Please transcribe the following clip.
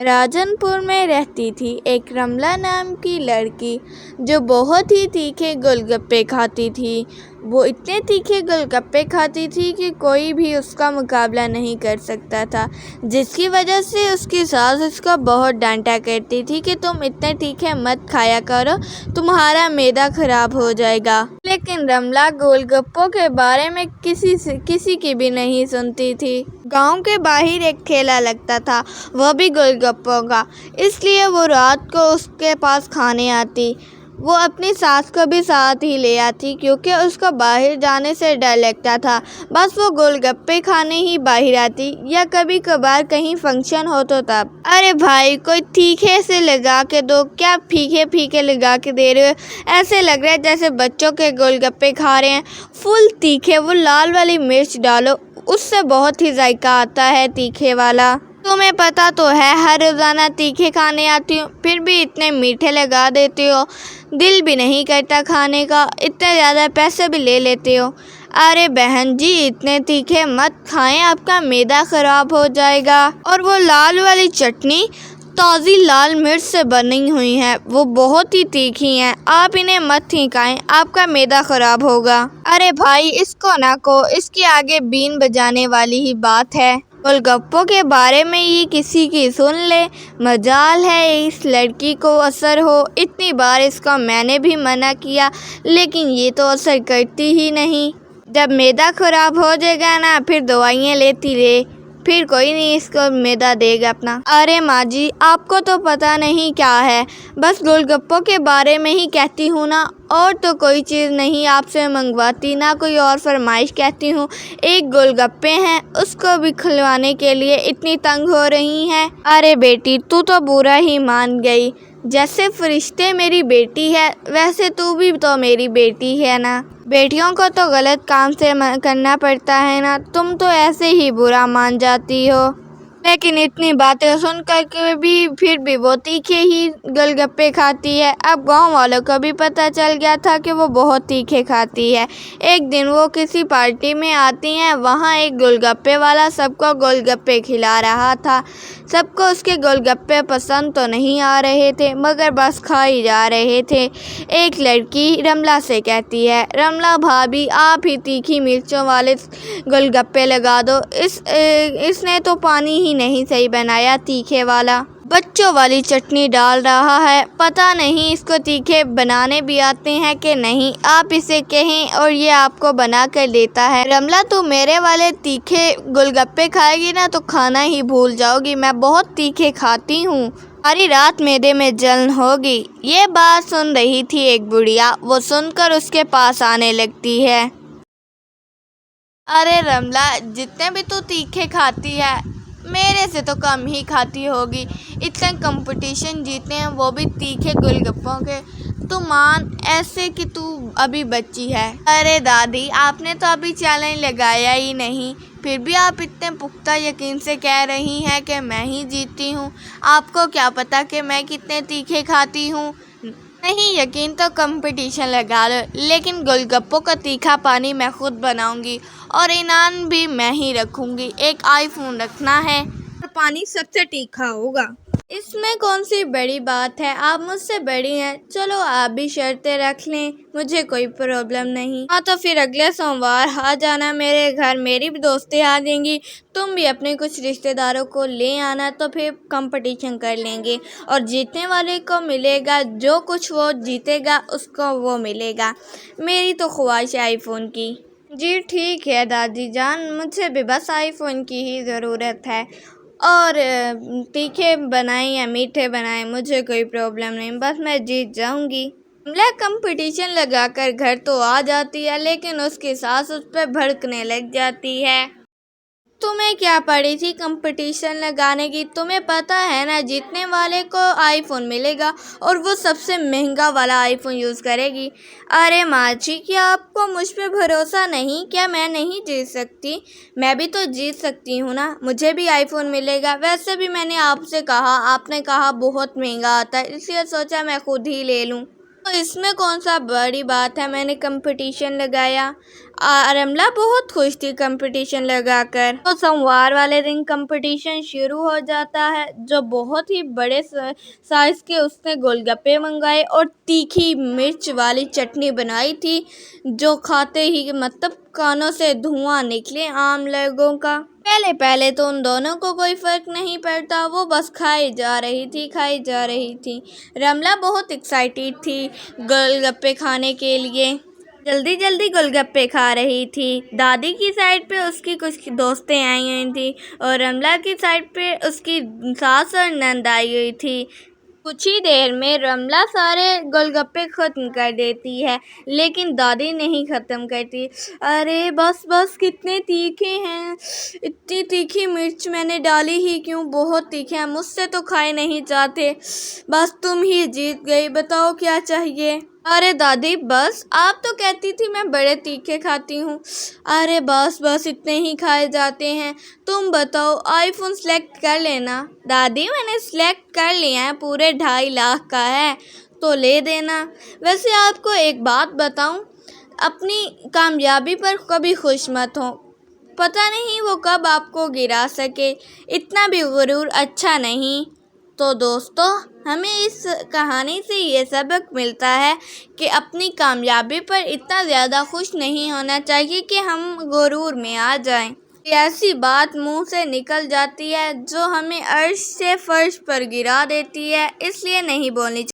راجن پور میں رہتی تھی ایک رملہ نام کی لڑکی جو بہت ہی تیکھے گول گپے کھاتی تھی۔ وہ اتنے تیکھے گول گپے کھاتی تھی کہ کوئی بھی اس کا مقابلہ نہیں کر سکتا تھا، جس کی وجہ سے اس کی ساس اس کو بہت ڈانٹا کرتی تھی کہ تم اتنے تیکھے مت کھایا کرو، تمہارا معدہ خراب ہو جائے گا۔ لیکن رملہ گول گپوں کے بارے میں کسی کی بھی نہیں سنتی تھی۔ گاؤں کے باہر ایک ٹھیلا لگتا تھا، وہ بھی گول گپوں کا، اس لیے وہ رات کو اس کے پاس کھانے آتی۔ وہ اپنی ساس کو بھی ساتھ ہی لے آتی کیونکہ اس کو باہر جانے سے ڈر لگتا تھا۔ بس وہ گول گپے کھانے ہی باہر آتی یا کبھی کبھار کہیں فنکشن ہو تو تب۔ ارے بھائی کوئی تیکھے سے لگا کے دو، کیا پھیکے پھیکے لگا کے دے رہے ہو؟ ایسے لگ رہا ہے جیسے بچوں کے گول گپے کھا رہے ہیں۔ فل تیکھے، وہ لال والی مرچ ڈالو، اس سے بہت ہی ذائقہ آتا ہے تیکھے والا۔ تمہیں پتا تو ہے ہر روزانہ تیکھے کھانے آتی ہوں، پھر بھی اتنے میٹھے لگا دیتے ہو، دل بھی نہیں کرتا کھانے کا، اتنے زیادہ پیسے بھی لے لیتے ہو۔ ارے بہن جی اتنے تیکھے مت کھائیں، آپ کا معدہ خراب ہو جائے گا۔ اور وہ لال والی چٹنی تازی لال مرچ سے بنی ہوئی ہے، وہ بہت ہی تیکھی ہیں، آپ انہیں مت ہی کھائیں، آپ کا معدہ خراب ہوگا۔ ارے بھائی اس کو نہ کہو، اس کے آگے بین بجانے والی ہی بات ہے۔ گول گپوں کے بارے میں یہ کسی کی سن لے، مجال ہے اس لڑکی کو اثر ہو۔ اتنی بار اس کو میں نے بھی منع کیا لیکن یہ تو اثر کرتی ہی نہیں۔ جب معدہ خراب ہو جائے گا نا پھر دوائیاں لیتی رہے، پھر کوئی نہیں اس کو معدہ دے گا اپنا۔ ارے ماں جی آپ کو تو پتہ نہیں کیا ہے، بس گول گپوں کے بارے میں ہی کہتی ہوں نا، اور تو کوئی چیز نہیں آپ سے منگواتی، نہ کوئی اور فرمائش کہتی ہوں۔ ایک گول گپے ہیں، اس کو بھی کھلوانے کے لیے اتنی تنگ ہو رہی ہیں۔ ارے بیٹی تو برا ہی مان گئی، جیسے فرشتے میری بیٹی ہے ویسے تو بھی تو میری بیٹی ہے نا۔ بیٹیوں کو تو غلط کام سے کرنا پڑتا ہے نا، تم تو ایسے ہی برا مان جاتی ہو۔ لیکن اتنی باتیں سن کر کے بھی پھر بھی وہ تیکھے ہی گول گپے کھاتی ہے۔ اب گاؤں والوں کو بھی پتہ چل گیا تھا کہ وہ بہت تیکھے کھاتی ہے۔ ایک دن وہ کسی پارٹی میں آتی ہیں، وہاں ایک گول گپے والا سب کو گول گپے کھلا رہا تھا۔ سب کو اس کے گول گپے پسند تو نہیں آ رہے تھے مگر بس کھا ہی جا رہے تھے۔ ایک لڑکی رملہ سے کہتی ہے، رملہ بھابھی آپ ہی تیکھی مرچوں والے گول گپے لگا دو، اس نے تو پانی ہی نہیں صحیح بنایا تیکھے والا، بچوں والی چٹنی ڈال رہا ہے، پتہ نہیں اس کو تیکھے بنانے بھی آتے ہیں کہ نہیں، آپ اسے کہیں اور یہ آپ کو بنا کر دیتا ہے۔ رملہ تو میرے والے تیکھے گول گپے کھائے گی نا تو کھانا ہی بھول جاؤ گی، میں بہت تیکھے کھاتی ہوں، ساری رات معدے میں جلن ہوگی۔ یہ بات سن رہی تھی ایک بڑھیا، وہ سن کر اس کے پاس آنے لگتی ہے۔ ارے رملہ جتنے بھی تو تیکھے کھاتی ہے میرے سے تو کم ہی کھاتی ہوگی، اتنے کمپٹیشن جیتے ہیں وہ بھی تیکھے گول گپوں کے، تو مان ایسے کہ تو ابھی بچی ہے۔ ارے دادی آپ نے تو ابھی چیلنج لگایا ہی نہیں، پھر بھی آپ اتنے پختہ یقین سے کہہ رہی ہیں کہ میں ہی جیتتی ہوں، آپ کو کیا پتا کہ میں کتنے تیکھے کھاتی ہوں؟ نہیں یقین تو کمپٹیشن لگا لو، لیکن گول گپوں کا تیکھا پانی میں خود بناؤں گی اور انعام بھی میں ہی رکھوں گی، ایک آئی فون رکھنا ہے اور پانی سب سے تیکھا ہوگا۔ اس میں کون سی بڑی بات ہے، آپ مجھ سے بڑی ہیں، چلو آپ بھی شرطیں رکھ لیں، مجھے کوئی پرابلم نہیں۔ ہاں تو پھر اگلے سوموار آ جانا میرے گھر، میری بھی دوستیں آ جائیں گی، تم بھی اپنے کچھ رشتہ داروں کو لے آنا، تو پھر کمپٹیشن کر لیں گے اور جیتنے والے کو ملے گا، جو کچھ وہ جیتے گا اس کو وہ ملے گا۔ میری تو خواہش ہے آئی فون کی۔ جی ٹھیک ہے دادی جان، مجھے بھی بس آئی فون کی ہی ضرورت ہے، اور تیکھے بنائیں یا میٹھے بنائیں مجھے کوئی پرابلم نہیں، بس میں جیت جاؤں گی۔ رملہ کمپٹیشن لگا کر گھر تو آ جاتی ہے لیکن اس کی ساس اس پہ بھڑکنے لگ جاتی ہے۔ تمہیں کیا پڑی تھی کمپٹیشن لگانے کی، تمہیں پتہ ہے نا جیتنے والے کو آئی فون ملے گا اور وہ سب سے مہنگا والا آئی فون یوز کرے گی۔ ارے ماں جی کیا آپ کو مجھ پہ بھروسہ نہیں، کیا میں نہیں جیت سکتی؟ میں بھی تو جیت سکتی ہوں نا، مجھے بھی آئی فون ملے گا۔ ویسے بھی میں نے آپ سے کہا، آپ نے کہا بہت مہنگا آتا ہے، اس لیے سوچا میں خود ہی لے لوں۔ تو اس میں کون سا بڑی بات ہے، میں نے کمپٹیشن لگایا۔ رملہ بہت خوش تھی کمپٹیشن لگا کر۔ تو سوموار والے دن کمپٹیشن شروع ہو جاتا ہے۔ جو بہت ہی بڑے سائز کے اس نے گول گپے منگائے اور تیکھی مرچ والی چٹنی بنائی تھی، جو کھاتے ہی مطلب کانوں سے دھواں نکلے عام لوگوں کا۔ پہلے تو ان دونوں کو کوئی فرق نہیں پڑتا، وہ بس کھائی جا رہی تھی۔ رملہ بہت ایکسائٹیڈ تھی گول گپے کھانے کے لیے، جلدی گول گپے کھا رہی تھی۔ دادی کی سائڈ پہ اس کی کچھ دوستیں آئی ہوئی تھیں اور رملہ کی سائڈ پہ اس کی ساس اور نند آئی ہوئی تھی۔ کچھ ہی دیر میں رملہ سارے گول گپے ختم کر دیتی ہے، لیکن دادی نہیں ختم کرتی۔ ارے بس کتنے تیکھے ہیں، اتنی تیکھی مرچ میں نے ڈالی ہی کیوں، بہت تیکھے ہیں، مجھ سے تو کھائے نہیں جاتے، بس تم ہی جیت گئی، بتاؤ کیا چاہیے۔ ارے دادی بس، آپ تو کہتی تھی میں بڑے تیکھے کھاتی ہوں۔ ارے بس اتنے ہی کھائے جاتے ہیں، تم بتاؤ آئی فون سلیکٹ کر لینا۔ دادی میں نے سلیکٹ کر لیا ہے، پورے 2.5 لاکھ کا ہے تو لے دینا۔ ویسے آپ کو ایک بات بتاؤں، اپنی کامیابی پر کبھی خوش مت ہو، پتہ نہیں وہ کب آپ کو گرا سکے، اتنا بھی غرور اچھا نہیں۔ تو دوستو، ہمیں اس کہانی سے یہ سبق ملتا ہے کہ اپنی کامیابی پر اتنا زیادہ خوش نہیں ہونا چاہیے کہ ہم غرور میں آ جائیں۔ ایسی بات منہ سے نکل جاتی ہے جو ہمیں عرش سے فرش پر گرا دیتی ہے، اس لیے نہیں بولنی چاہیے۔